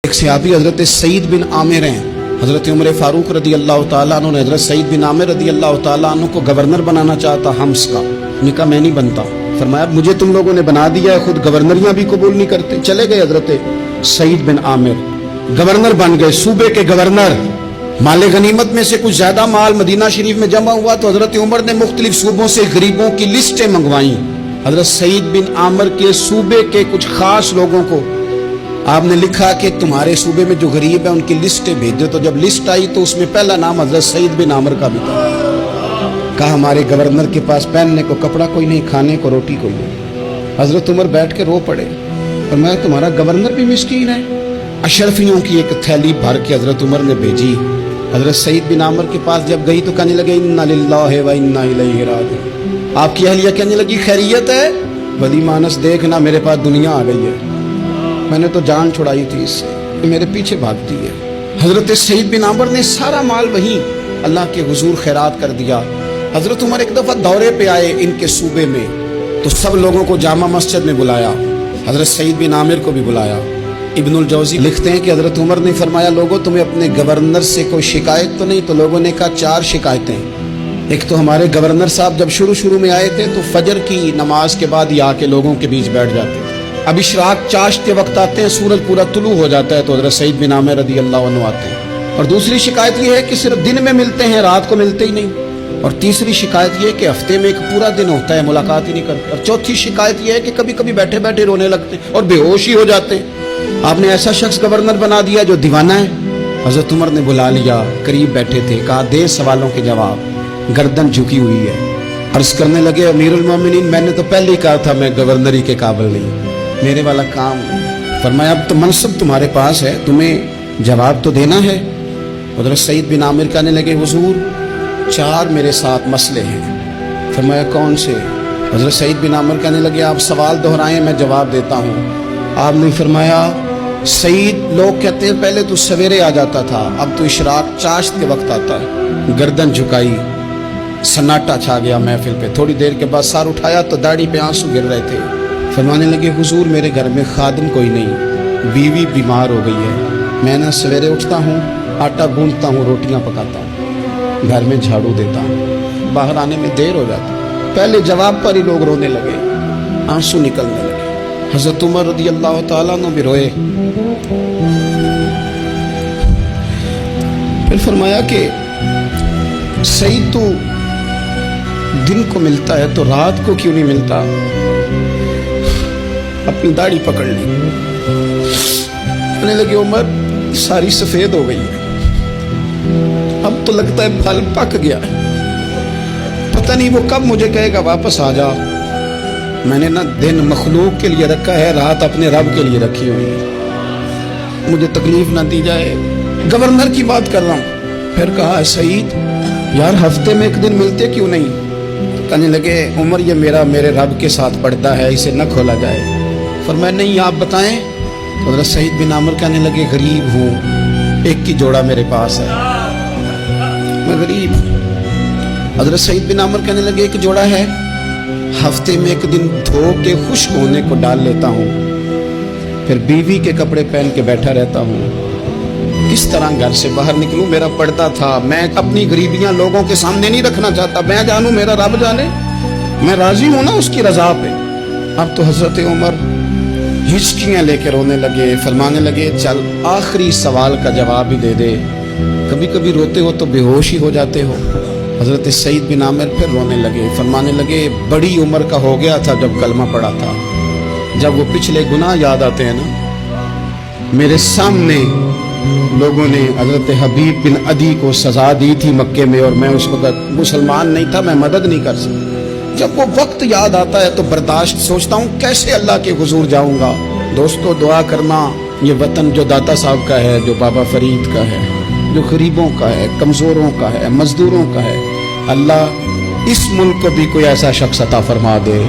ایک صحابی حضرت سعید بن عامر ہیں، حضرت عمر فاروق رضی اللہ تعالیٰ عنہ نے حضرت سعید بن عامر رضی اللہ تعالیٰ عنہ کو گورنر بنانا چاہتا حمص کا. نے کہا میں نہیں بنتا. فرمایا مجھے تم لوگوں نے بنا دیا ہے، خود گورنریاں بھی قبول نہیں کرتے. چلے گئے حضرت سعید بن عامر، گورنر بن گئے، صوبے کے گورنر. مال غنیمت میں سے کچھ زیادہ مال مدینہ شریف میں جمع ہوا تو حضرت عمر نے مختلف صوبوں سے غریبوں کی لسٹیں منگوائیں. حضرت سعید بن عامر کے صوبے کے کچھ خاص لوگوں کو آپ نے لکھا کہ تمہارے صوبے میں جو غریب ہیں ان کی لسٹیں بھیج دو. تو جب لسٹ آئی تو اس میں پہلا نام حضرت سعید بن عامر کا بھی تھا. کہا ہمارے گورنر کے پاس پہننے کو کپڑا کوئی نہیں، کھانے کو روٹی کوئی نہیں. حضرت عمر بیٹھ کے رو پڑے اور میں تمہارا گورنر بھی مسکین ہے. اشرفیوں کی ایک تھیلی بھر کے حضرت عمر نے بھیجی. حضرت سعید بن عامر کے پاس جب گئی تو کہنے لگے انا للہ و انا الیہ راجعون. آپ کی اہلیہ کہنے لگی خیریت ہے؟ بدی مانس دیکھنا میرے پاس دنیا آ گئی ہے، میں نے تو جان چھڑائی تھی اس سے، میرے پیچھے بھاگتی ہے. حضرت سعید بن عامر نے سارا مال وہیں اللہ کے حضور خیرات کر دیا. حضرت عمر ایک دفعہ دورے پہ آئے ان کے صوبے میں تو سب لوگوں کو جامع مسجد میں بلایا، حضرت سعید بن عامر کو بھی بلایا. ابن الجوزی لکھتے ہیں کہ حضرت عمر نے فرمایا لوگوں تمہیں اپنے گورنر سے کوئی شکایت تو نہیں؟ تو لوگوں نے کہا 4 شکایتیں. ایک تو ہمارے گورنر صاحب جب شروع میں آئے تھے تو فجر کی نماز کے بعد ہی آ کے لوگوں کے بیچ بیٹھ جاتے تھے. اب اشراق چاشت کے وقت آتے ہیں، سورج پورا طلوع ہو جاتا ہے تو حضرت سعید بن عامر رضی اللہ عنہ آتے ہیں. اور دوسری شکایت یہ ہے کہ صرف دن میں ملتے ہیں، رات کو ملتے ہی نہیں. اور تیسری شکایت یہ ہے کہ ہفتے میں ایک پورا دن ہوتا ہے ملاقات ہی نہیں کرتے. اور چوتھی شکایت یہ ہے کہ کبھی کبھی بیٹھے بیٹھے رونے لگتے ہیں اور بے ہوش ہی ہو جاتے ہیں. آپ نے ایسا شخص گورنر بنا دیا جو دیوانہ ہے. حضرت عمر نے بلا لیا، قریب بیٹھے تھے، کہا دے سوالوں کے جواب. گردن جھکی ہوئی ہے، عرض کرنے لگے امیر المومنین میں نے تو پہلے ہی کہا تھا میں گورنری کے قابل نہیں، میرے والا کام. فرمایا اب تو منصب تمہارے پاس ہے، تمہیں جواب تو دینا ہے. حضرت سعید بن عامر کہنے لگے حضور 4 میرے ساتھ مسئلے ہیں. فرمایا کون سے؟ حضرت سعید بن عامر کہنے لگے آپ سوال دہرائیں میں جواب دیتا ہوں. آپ نے فرمایا سعید لوگ کہتے ہیں پہلے تو سویرے آ جاتا تھا، اب تو اشراق چاشت کے وقت آتا ہے. گردن جھکائی، سناٹا چھا گیا محفل پہ. تھوڑی دیر کے بعد سر اٹھایا تو داڑھی پہ آنسو گر رہے تھے. فرمانے لگے حضور میرے گھر میں خادم کوئی نہیں، بیوی بیمار ہو گئی ہے. میں نہ سویرے اٹھتا ہوں، آٹا گوندتا ہوں، روٹیاں پکاتا ہوں، گھر میں جھاڑو دیتا ہوں، باہر آنے میں دیر ہو جاتی. پہلے جواب پر ہی لوگ رونے لگے، آنسو نکلنے لگے. حضرت عمر رضی اللہ تعالیٰ عنہ بھی روئے. پھر فرمایا کہ سعید تو دن کو ملتا ہے تو رات کو کیوں نہیں ملتا؟ اپنی داڑھی پکڑ لی. کہنے لگے عمر ساری سفید ہو گئی ہے، اب تو لگتا ہے پھل پک گیا ہے، پتہ نہیں وہ کب مجھے کہے گا واپس آ جا. میں نے نہ دن مخلوق کے لیے رکھا ہے، رات اپنے رب کے لیے رکھی ہوئی ہے، مجھے تکلیف نہ دی جائے. گورنر کی بات کر رہا ہوں. پھر کہا سعید یار ہفتے میں ایک دن ملتے کیوں نہیں؟ کہنے لگے عمر یہ میرے رب کے ساتھ پڑتا ہے، اسے نہ کھولا جائے. فرمایا نہیں آپ بتائیں. حضرت سعید بن عامر کہنے لگے غریب ہوں، ایک کی جوڑا میرے پاس ہے، میں غریب ہوں. حضرت سعید بن عامر کہنے لگے ایک جوڑا ہے، ہفتے میں ایک دن دھو کے خشک ہونے کو ڈال لیتا ہوں، پھر بیوی کے کپڑے پہن کے بیٹھا رہتا ہوں. کس طرح گھر سے باہر نکلوں؟ میرا پردہ تھا، میں اپنی غریبیاں لوگوں کے سامنے نہیں رکھنا چاہتا. میں جانوں میرا رب جانے، میں راضی ہوں نا اس کی رضا پہ. اب تو حضرت عمر ہچکیاں لے کے رونے لگے. فرمانے لگے چل آخری سوال کا جواب ہی دے دے، کبھی کبھی روتے ہو تو بے ہوش ہی ہو جاتے ہو. حضرت سعید بن عامر پھر رونے لگے. فرمانے لگے بڑی عمر کا ہو گیا تھا جب کلمہ پڑا تھا. جب وہ پچھلے گناہ یاد آتے ہیں نا، میرے سامنے لوگوں نے حضرت حبیب بن عدی کو سزا دی تھی مکے میں، اور میں اس وقت مسلمان نہیں تھا، میں مدد نہیں کر سکتا. جب وہ وقت یاد آتا ہے تو برداشت سوچتا ہوں کیسے اللہ کے حضور جاؤں گا. دوستو دعا کرنا، یہ وطن جو داتا صاحب کا ہے، جو بابا فرید کا ہے، جو غریبوں کا ہے، کمزوروں کا ہے، مزدوروں کا ہے، اللہ اس ملک کو بھی کوئی ایسا شخص عطا فرما دے